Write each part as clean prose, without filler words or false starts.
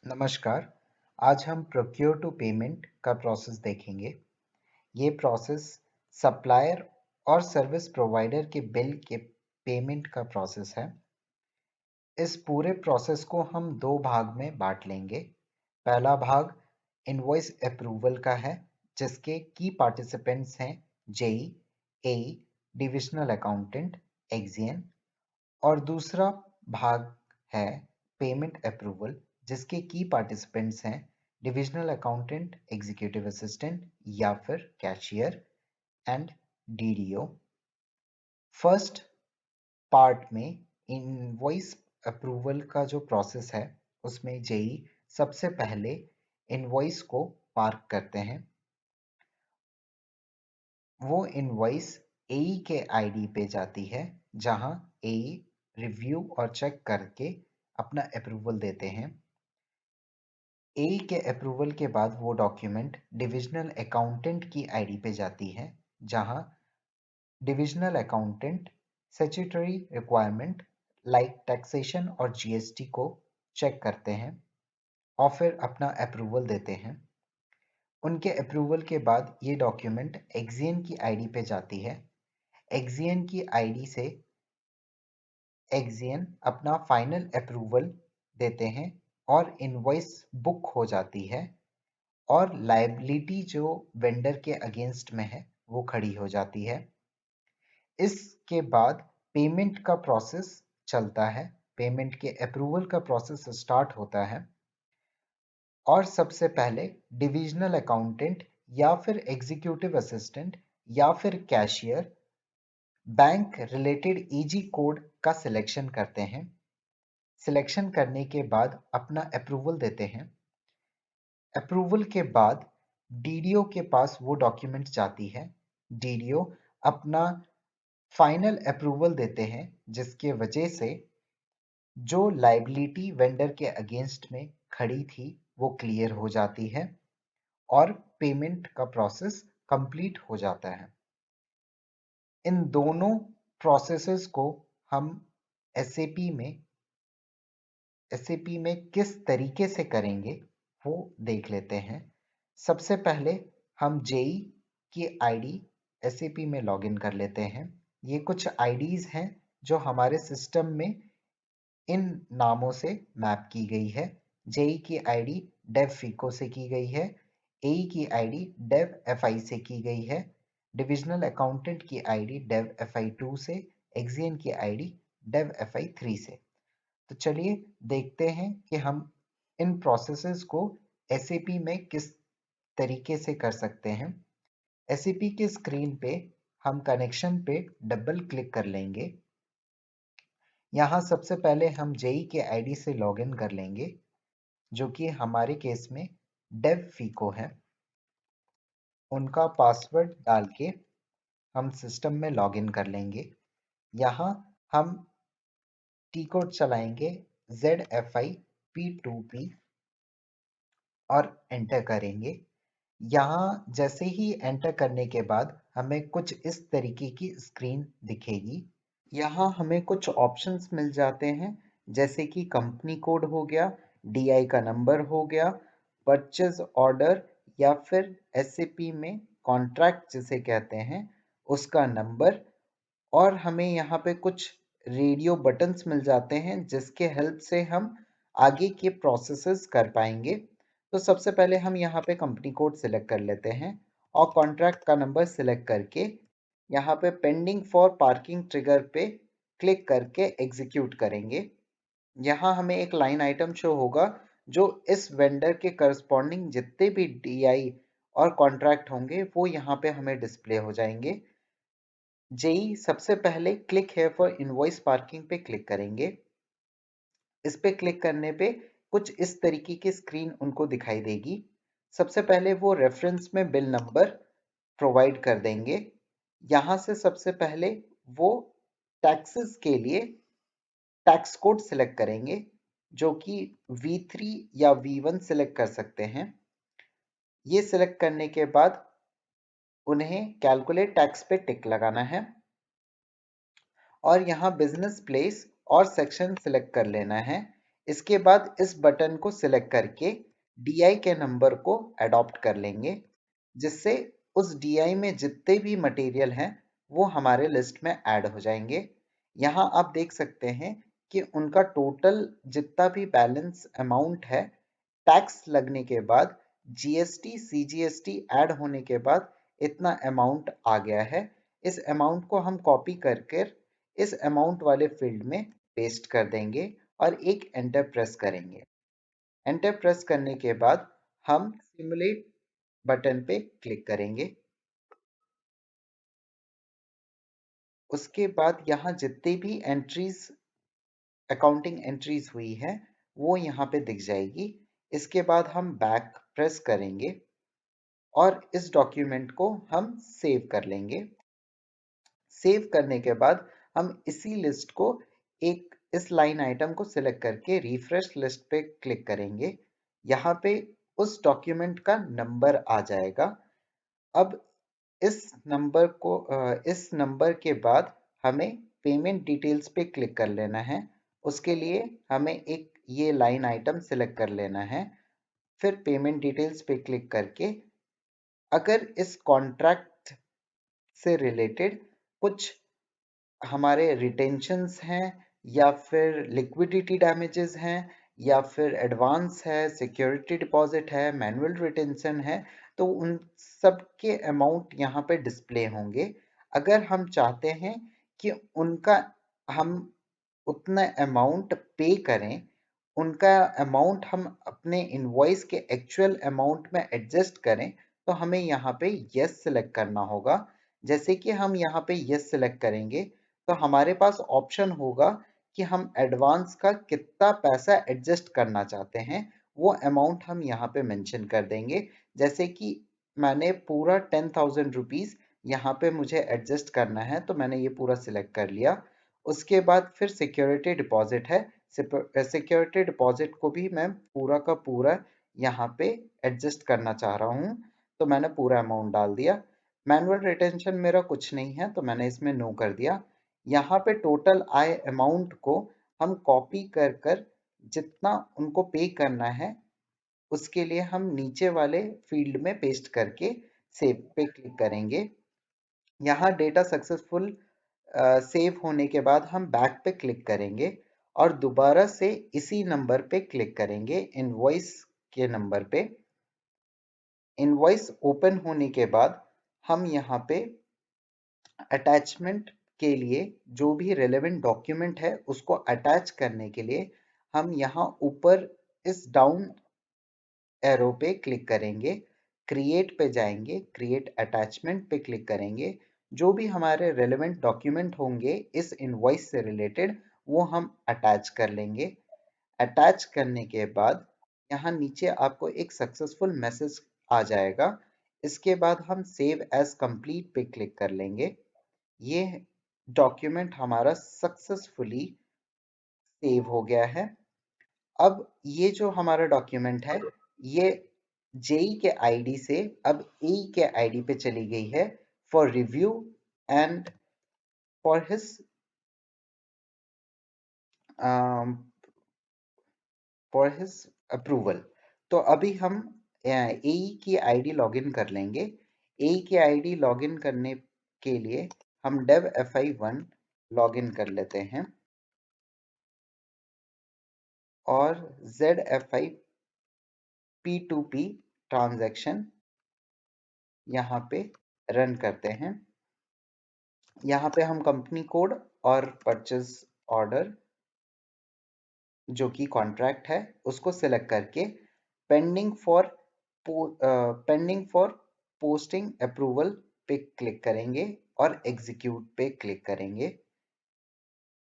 नमस्कार। आज हम प्रोक्योर टू पेमेंट का प्रोसेस देखेंगे। ये प्रोसेस सप्लायर और सर्विस प्रोवाइडर के बिल के पेमेंट का प्रोसेस है। इस पूरे प्रोसेस को हम दो भाग में बांट लेंगे। पहला भाग इनवॉइस अप्रूवल का है, जिसके की पार्टिसिपेंट्स हैं जेई, एई, डिविजनल अकाउंटेंट, एक्सियन। और दूसरा भाग है पेमेंट अप्रूवल, जिसके की पार्टिसिपेंट्स हैं डिविजनल अकाउंटेंट, एग्जीक्यूटिव असिस्टेंट या फिर cashier and DDO. First part में इनवॉइस अप्रूवल का जो प्रोसेस है, उसमें जेई सबसे पहले इनवॉइस को पार्क करते हैं। वो इनवॉइस एई के आईडी पे जाती है, जहां एई रिव्यू और चेक करके अपना अप्रूवल देते हैं। एई के अप्रूवल के बाद वो डॉक्यूमेंट डिविजनल अकाउंटेंट की आईडी पे जाती है, जहां divisional accountant statutory requirement like taxation और जीएसटी को चेक करते हैं और फिर अपना अप्रूवल देते हैं। उनके अप्रूवल के बाद ये डॉक्यूमेंट एक्सियन की आईडी पे जाती है। एक्सियन की आईडी से एक्सियन अपना फाइनल अप्रूवल देते हैं और इनवॉइस बुक हो जाती है और लायबिलिटी जो वेंडर के अगेंस्ट में है वो खड़ी हो जाती है। इसके बाद पेमेंट का प्रोसेस चलता है। पेमेंट के अप्रूवल का प्रोसेस स्टार्ट होता है और सबसे पहले डिविजनल अकाउंटेंट या फिर एग्जीक्यूटिव असिस्टेंट या फिर cashier bank related easy code का सिलेक्शन करते हैं। सिलेक्शन करने के बाद अपना अप्रूवल देते हैं। अप्रूवल के बाद डीडीओ के पास वो डॉक्यूमेंट जाती है। डीडीओ अपना फाइनल अप्रूवल देते हैं, जिसके वजह से जो लायबिलिटी वेंडर के अगेंस्ट में खड़ी थी वो क्लियर हो जाती है और पेमेंट का प्रोसेस कंप्लीट हो जाता है। इन दोनों प्रोसेसेस को हम एसएपी में किस तरीके से करेंगे वो देख लेते हैं। सबसे पहले हम जेई की आईडी एसएपी में लॉगिन कर लेते हैं। ये कुछ आईडीज हैं जो हमारे सिस्टम में इन नामों से मैप की गई है। जेई की आईडी डेव फीको से की गई है, एई की आईडी डेव एफआई से की गई है, डिविजनल अकाउंटेंट की आईडी डेव एफआई 2 से, एक्सियन की आईडी डेव एफआई 3 से। तो चलिए देखते हैं कि हम इन प्रोसेसेस को एसएपी में किस तरीके से कर सकते हैं। एसएपी के स्क्रीन पे हम कनेक्शन पे डबल क्लिक कर लेंगे। यहाँ सबसे पहले हम जेई के आईडी से लॉगिन कर लेंगे, जो कि हमारे केस में डेव फीको है। उनका पासवर्ड डाल के हम सिस्टम में लॉगिन कर लेंगे। यहाँ हम टी कोड चलाएंगे ZFIP2P और एंटर करेंगे। यहाँ जैसे ही एंटर करने के बाद हमें कुछ इस तरीके की स्क्रीन दिखेगी। यहाँ हमें कुछ ऑप्शंस मिल जाते हैं, जैसे कि कंपनी कोड हो गया, डीआई का नंबर हो गया, परचेज ऑर्डर या फिर एसएपी में कॉन्ट्रैक्ट जिसे कहते हैं उसका नंबर। और हमें यहाँ पे कुछ रेडियो बटन्स मिल जाते हैं, जिसके हेल्प से हम आगे के प्रोसेसेस कर पाएंगे। तो सबसे पहले हम यहाँ पे कंपनी कोड सिलेक्ट कर लेते हैं और कॉन्ट्रैक्ट का नंबर सिलेक्ट करके यहाँ पे पेंडिंग फॉर पार्किंग ट्रिगर पे क्लिक करके एग्जीक्यूट करेंगे। यहाँ हमें एक लाइन आइटम शो होगा, जो इस वेंडर के करस्पॉन्डिंग जितने भी डीआई और कॉन्ट्रैक्ट होंगे वो यहाँ पे हमें डिस्प्ले हो जाएंगे। जेई सबसे पहले click here for invoice parking पे क्लिक करेंगे। इस पे क्लिक करने पे कुछ इस तरीके की स्क्रीन उनको दिखाई देगी। सबसे पहले वो रेफरेंस में बिल नंबर प्रोवाइड कर देंगे। यहाँ से सबसे पहले वो टैक्सेस के लिए टैक्स कोड सिलेक्ट करेंगे, जो कि V3 या V1 सिलेक्ट कर सकते हैं। ये सिलेक्ट करने के बाद उन्हें कैलकुलेट टैक्स पे टिक लगाना है और यहाँ बिजनेस प्लेस और सेक्शन सिलेक्ट कर लेना है। इसके बाद इस बटन को सिलेक्ट करके DI के नंबर को अडॉप्ट कर लेंगे, जिससे उस DI में जितने भी मटेरियल हैं वो हमारे लिस्ट में ऐड हो जाएंगे। यहाँ आप देख सकते हैं कि उनका टोटल जितना भी बैलेंस अमाउंट है, टैक्स लगने के बाद, GST CGST ऐड होने के बाद इतना अमाउंट आ गया है। इस अमाउंट को हम कॉपी करके इस अमाउंट वाले फील्ड में पेस्ट कर देंगे और एक एंटर प्रेस करेंगे। एंटर प्रेस करने के बाद हम सिमुलेट बटन पे क्लिक करेंगे। उसके बाद यहाँ जितने भी एंट्रीज, अकाउंटिंग एंट्रीज हुई है, वो यहाँ पे दिख जाएगी। इसके बाद हम बैक प्रेस करेंगे और इस डॉक्यूमेंट को हम सेव कर लेंगे। सेव करने के बाद हम इसी लिस्ट को एक इस लाइन आइटम को सिलेक्ट करके रिफ्रेश लिस्ट पे क्लिक करेंगे। यहाँ पे उस डॉक्यूमेंट का नंबर आ जाएगा। अब इस नंबर के बाद हमें पेमेंट डिटेल्स पे क्लिक कर लेना है। उसके लिए हमें एक ये लाइन आइटम सिलेक्ट कर लेना है, फिर पेमेंट डिटेल्स पे क्लिक करके अगर इस कॉन्ट्रैक्ट से रिलेटेड कुछ हमारे रिटेंशंस हैं या फिर लिक्विडिटी डैमेजेस हैं या फिर एडवांस है, सिक्योरिटी डिपॉजिट है, मैनुअल रिटेंशन है, तो उन सब के अमाउंट यहाँ पे डिस्प्ले होंगे। अगर हम चाहते हैं कि उनका हम उतना अमाउंट पे करें, उनका अमाउंट हम अपने इनवॉइस के एक्चुअल अमाउंट में एडजस्ट करें, तो हमें यहाँ पे यस सिलेक्ट करना होगा। जैसे कि हम यहाँ पे यस सिलेक्ट करेंगे तो हमारे पास ऑप्शन होगा कि हम एडवांस का कितना पैसा एडजस्ट करना चाहते हैं, वो अमाउंट हम यहाँ पे मेंशन कर देंगे। जैसे कि मैंने पूरा 10,000 रुपीज़ यहाँ पे मुझे एडजस्ट करना है, तो मैंने ये पूरा सिलेक्ट कर लिया। उसके बाद फिर सिक्योरिटी डिपॉजिट है, सिक्योरिटी डिपॉजिट को भी मैं पूरा का पूरा यहाँ पे एडजस्ट करना चाह रहा हूँ, तो मैंने पूरा अमाउंट डाल दिया। मैनुअल रिटेंशन मेरा कुछ नहीं है, तो मैंने इसमें नो कर दिया। यहाँ पे टोटल आय अमाउंट को हम कॉपी कर कर जितना उनको पे करना है, उसके लिए हम नीचे वाले फील्ड में पेस्ट करके सेव पे क्लिक करेंगे। यहाँ डेटा सक्सेसफुल सेव होने के बाद हम बैक पे क्लिक करेंगे और दोबारा से इसी नंबर पे क्लिक करेंगे, इनवॉइस के नंबर पे। इनवॉइस ओपन होने के बाद हम यहाँ पे अटैचमेंट के लिए जो भी रेलेवेंट डॉक्यूमेंट है उसको अटैच करने के लिए हम यहाँ ऊपर इस डाउन एरो पे क्लिक करेंगे, क्रिएट पे जाएंगे, क्रिएट अटैचमेंट पे क्लिक करेंगे। जो भी हमारे रेलेवेंट डॉक्यूमेंट होंगे इस इनवॉइस से रिलेटेड, वो हम अटैच कर लेंगे। अटैच करने के बाद यहाँ नीचे आपको एक सक्सेसफुल मैसेज आ जाएगा। इसके बाद हम सेव एज कंप्लीट पे क्लिक कर लेंगे। ये डॉक्यूमेंट हमारा सक्सेसफुली सेव हो गया है। अब ये जो हमारा डॉक्यूमेंट है, ये जेई के आईडी से अब एई के आईडी पे चली गई है for review and for his approval. तो अभी हम एई की आईडी लॉगिन कर लेंगे। एई की आईडी लॉगिन करने के लिए हम dev fi1 लॉगिन कर लेते हैं और zfi P2P ट्रांजैक्शन यहाँ पे रन करते हैं। यहाँ पे हम कंपनी कोड और परचेज ऑर्डर जो कि कॉन्ट्रैक्ट है उसको सिलेक्ट करके pending for pending for posting approval पे क्लिक करेंगे और एग्जीक्यूट पे क्लिक करेंगे।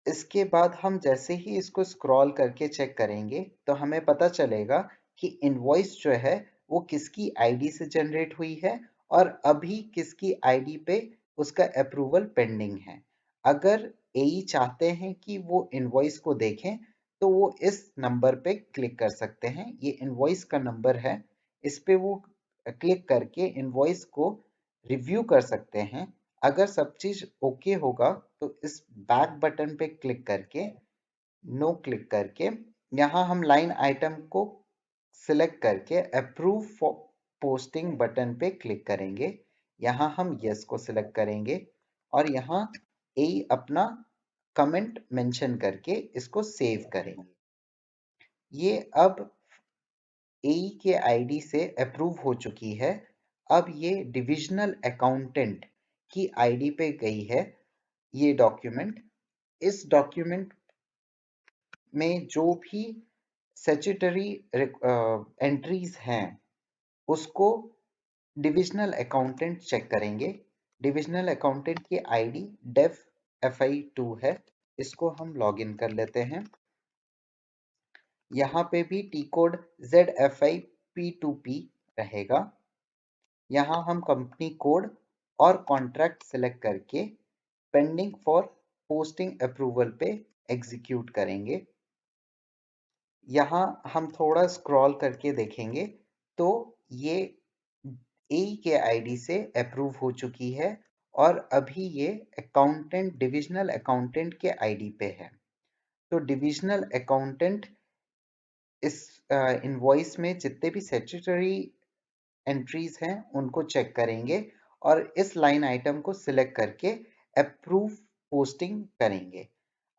इसके बाद हम जैसे ही इसको स्क्रॉल करके चेक करेंगे तो हमें पता चलेगा कि इनवॉइस जो है वो किसकी आईडी से जनरेट हुई है और अभी किसकी आईडी पे उसका अप्रूवल पेंडिंग है। अगर एई चाहते हैं कि वो इनवॉइस को देखें तो वो इस नंबर पे क्लिक कर सकते हैं। ये इनवॉइस का नंबर है, इस पे वो क्लिक करके इनवॉइस को रिव्यू कर सकते हैं। अगर सब चीज ओके होगा तो इस बैक बटन पे क्लिक करके नो क्लिक करके यहाँ हम लाइन आइटम को सिलेक्ट करके अप्रूव पोस्टिंग बटन पे क्लिक करेंगे। यहाँ हम यस को सिलेक्ट करेंगे और यहाँ ए अपना कमेंट मेंशन करके इसको सेव करेंगे। ये अब ए के आईडी से अप्रूव हो चुकी है। अब ये डिविजनल अकाउंटेंट की आईडी पे गई है ये डॉक्यूमेंट। इस डॉक्यूमेंट में जो भी स्टैट्यूटरी एंट्रीज हैं उसको डिविजनल अकाउंटेंट चेक करेंगे। डिविजनल अकाउंटेंट की आईडी डेफ FI2 है। इसको हम लॉगिन कर लेते हैं। यहाँ पे भी टी कोड ZFIP2P रहेगा। यहाँ हम कंपनी कोड और कॉन्ट्रैक्ट सिलेक्ट करके पेंडिंग फॉर पोस्टिंग अप्रूवल पे एग्जीक्यूट करेंगे। यहाँ हम थोड़ा स्क्रॉल करके देखेंगे तो ये ए के आईडी से अप्रूव हो चुकी है और अभी ये अकाउंटेंट डिविजनल अकाउंटेंट के आईडी पे है। तो डिविजनल अकाउंटेंट इस इनवॉइस में जितने भी स्टैट्यूटरी एंट्रीज हैं उनको चेक करेंगे और इस लाइन आइटम को सिलेक्ट करके अप्रूव पोस्टिंग करेंगे।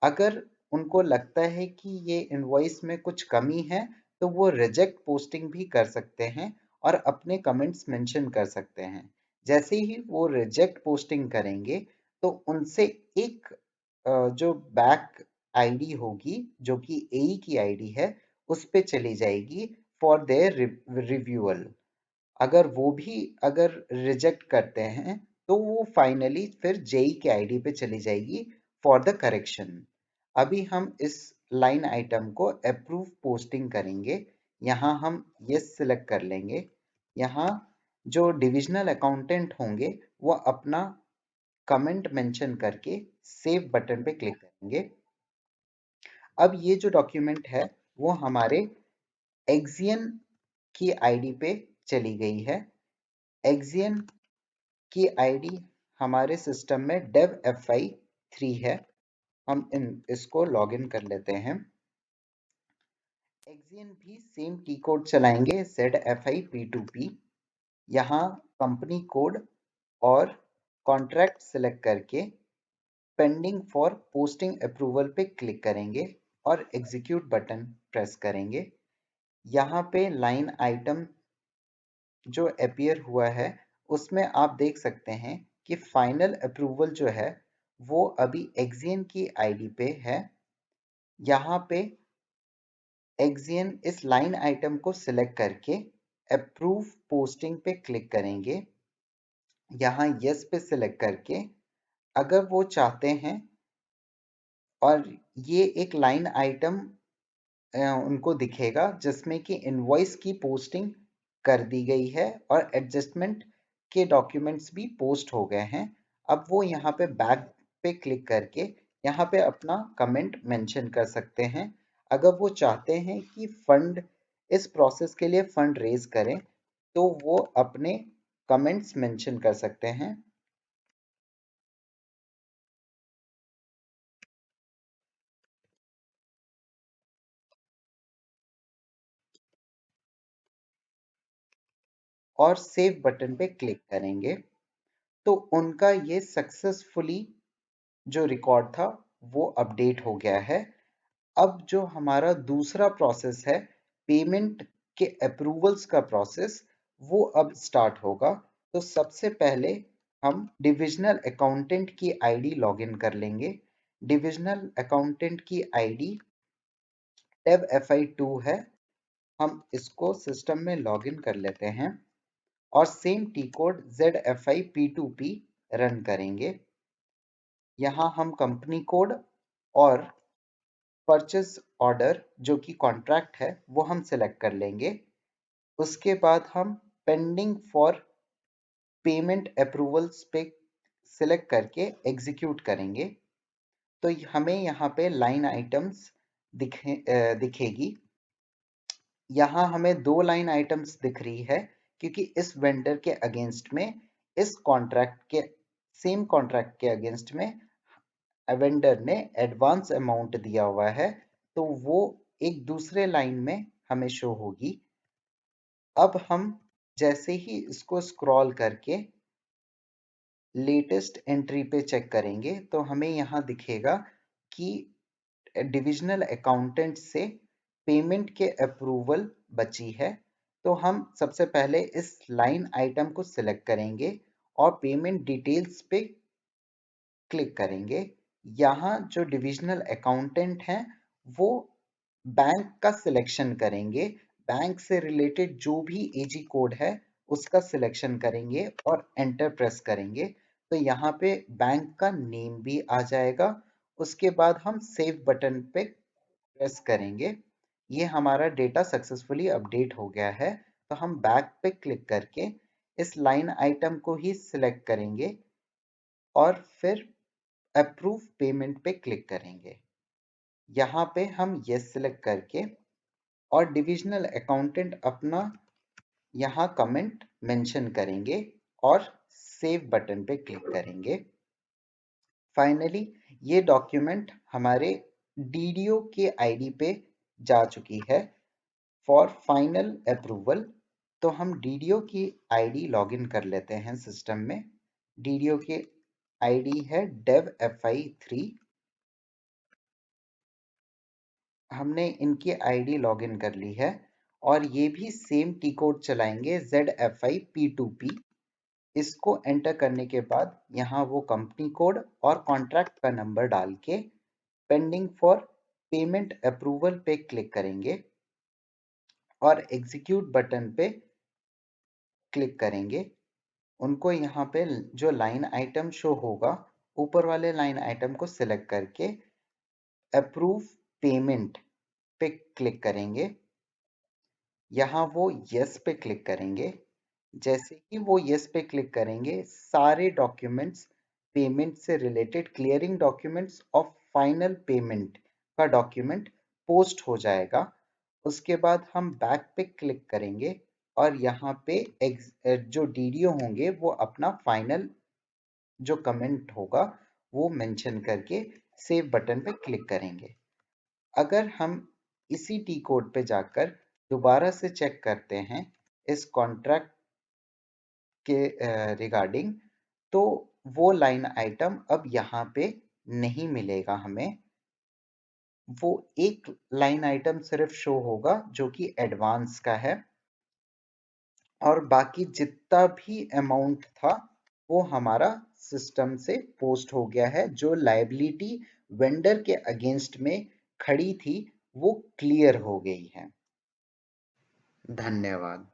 अगर उनको लगता है कि ये इनवॉइस में कुछ कमी है तो वो रिजेक्ट पोस्टिंग भी कर सकते हैं और अपने कमेंट्स मेंशन कर सकते हैं। जैसे ही वो रिजेक्ट पोस्टिंग करेंगे तो उनसे एक जो बैक आईडी होगी जो कि ए की आईडी है उस पे चली जाएगी फॉर देयर रिव्यूअल। अगर वो भी अगर रिजेक्ट करते हैं तो वो फाइनली फिर जेई के आईडी पे चली जाएगी फॉर द करेक्शन। अभी हम इस लाइन आइटम को अप्रूव पोस्टिंग करेंगे। यहाँ हम यस सिलेक्ट कर लेंगे। यहाँ जो डिविजनल अकाउंटेंट होंगे वो अपना कमेंट मेंशन करके सेव बटन पे क्लिक करेंगे। अब ये जो डॉक्यूमेंट है वो हमारे एक्सियन की आईडी पे चली गई है। एक्सियन की आईडी हमारे सिस्टम में डेव FI3 है। हम इसको लॉगिन कर लेते हैं। एक्सियन भी सेम टी कोड चलाएंगे ZFIP2P। यहाँ कंपनी कोड और कॉन्ट्रैक्ट सिलेक्ट करके पेंडिंग फॉर पोस्टिंग अप्रूवल पे क्लिक करेंगे और एग्जीक्यूट बटन प्रेस करेंगे। यहाँ पे लाइन आइटम जो अपीयर हुआ है उसमें आप देख सकते हैं कि फाइनल अप्रूवल जो है वो अभी एक्सियन की आईडी पे है। यहाँ पे एक्सियन इस लाइन आइटम को सिलेक्ट करके अप्रूव पोस्टिंग पे क्लिक करेंगे। यहाँ यस पे सिलेक्ट करके अगर वो चाहते हैं और ये एक लाइन आइटम उनको दिखेगा जिसमें कि इनवॉइस की पोस्टिंग कर दी गई है और एडजस्टमेंट के डॉक्यूमेंट्स भी पोस्ट हो गए हैं। अब वो यहाँ पे बैक पे क्लिक करके यहाँ पे अपना कमेंट मेंशन कर सकते हैं। अगर वो चाहते हैं कि फंड इस प्रोसेस के लिए फंड रेज करें तो वो अपने कमेंट्स मेंशन कर सकते हैं। और सेव बटन पे क्लिक करेंगे तो उनका ये सक्सेसफुली जो रिकॉर्ड था वो अपडेट हो गया है। अब जो हमारा दूसरा प्रोसेस है पेमेंट के अप्रूवल्स का प्रोसेस वो अब स्टार्ट होगा। तो सबसे पहले हम डिविजनल अकाउंटेंट की आईडी लॉगिन कर लेंगे। डिविजनल अकाउंटेंट की आईडी टेब FI2 है। हम इसको सिस्टम में लॉगिन कर लेते हैं और same T code ZFIP2P run करेंगे। यहाँ हम कंपनी कोड और परचेज ऑर्डर जो कि कॉन्ट्रैक्ट है वो हम सेलेक्ट कर लेंगे। उसके बाद हम पेंडिंग फॉर पेमेंट अप्रूवल्स पे सिलेक्ट करके एग्जीक्यूट करेंगे। तो हमें यहाँ पे लाइन आइटम्स दिखेगी। यहाँ हमें दो लाइन आइटम्स दिख रही है क्योंकि इस वेंडर के अगेंस्ट में इस कॉन्ट्रैक्ट के सेम कॉन्ट्रैक्ट के अगेंस्ट में वेंडर ने एडवांस अमाउंट दिया हुआ है तो वो एक दूसरे लाइन में हमें शो होगी। अब हम जैसे ही इसको स्क्रॉल करके लेटेस्ट एंट्री पे चेक करेंगे तो हमें यहाँ दिखेगा कि डिविजनल अकाउंटेंट से पेमेंट के अप्रूवल बची है। तो हम सबसे पहले इस लाइन आइटम को सिलेक्ट करेंगे और पेमेंट डिटेल्स पे क्लिक करेंगे। यहाँ जो डिविजनल अकाउंटेंट हैं वो बैंक का सिलेक्शन करेंगे। बैंक से रिलेटेड जो भी एजी कोड है उसका सिलेक्शन करेंगे और एंटर प्रेस करेंगे तो यहाँ पे बैंक का नेम भी आ जाएगा। उसके बाद हम सेव बटन पे प्रेस करेंगे। ये हमारा डेटा सक्सेसफुली अपडेट हो गया है। तो हम बैक पे क्लिक करके इस लाइन आइटम को ही सिलेक्ट करेंगे और फिर अप्रूव पेमेंट पे क्लिक करेंगे। यहाँ पे हम यस सिलेक्ट करके और डिविजनल अकाउंटेंट अपना यहाँ कमेंट मेंशन करेंगे और सेव बटन पे क्लिक करेंगे। फाइनली ये डॉक्यूमेंट हमारे डीडीओ के आईडी पे जा चुकी है फॉर फाइनल अप्रूवल। तो हम डीडीओ की आईडी लॉगिन कर लेते हैं सिस्टम में। डीडीओ की आईडी है devfi3। हमने इनकी आईडी लॉगिन कर ली है और ये भी सेम टी कोड चलाएंगे ZFIP2P। इसको एंटर करने के बाद यहाँ वो कंपनी कोड और कॉन्ट्रैक्ट का नंबर डाल के पेंडिंग फॉर पेमेंट अप्रूवल पे क्लिक करेंगे और एग्जीक्यूट बटन पे क्लिक करेंगे। उनको यहाँ पे जो लाइन आइटम शो होगा ऊपर वाले लाइन आइटम को सिलेक्ट करके अप्रूव पेमेंट पे क्लिक करेंगे। यहाँ वो यस पे क्लिक करेंगे। जैसे ही वो यस पे क्लिक करेंगे सारे डॉक्यूमेंट्स पेमेंट से रिलेटेड क्लियरिंग डॉक्यूमेंट्स और फाइनल पेमेंट का डॉक्यूमेंट पोस्ट हो जाएगा। उसके बाद हम बैक पे क्लिक करेंगे और यहाँ पे जो डीडीओ होंगे वो अपना फाइनल जो कमेंट होगा वो मेंशन करके सेव बटन पे क्लिक करेंगे। अगर हम इसी टी कोड पे जाकर दोबारा से चेक करते हैं इस कॉन्ट्रैक्ट के रिगार्डिंग तो वो लाइन आइटम अब यहाँ पे नहीं मिलेगा हमें। वो एक लाइन आइटम सिर्फ शो होगा जो कि एडवांस का है और बाकी जितना भी अमाउंट था वो हमारा सिस्टम से पोस्ट हो गया है। जो लायबिलिटी वेंडर के अगेंस्ट में खड़ी थी वो क्लियर हो गई है। धन्यवाद।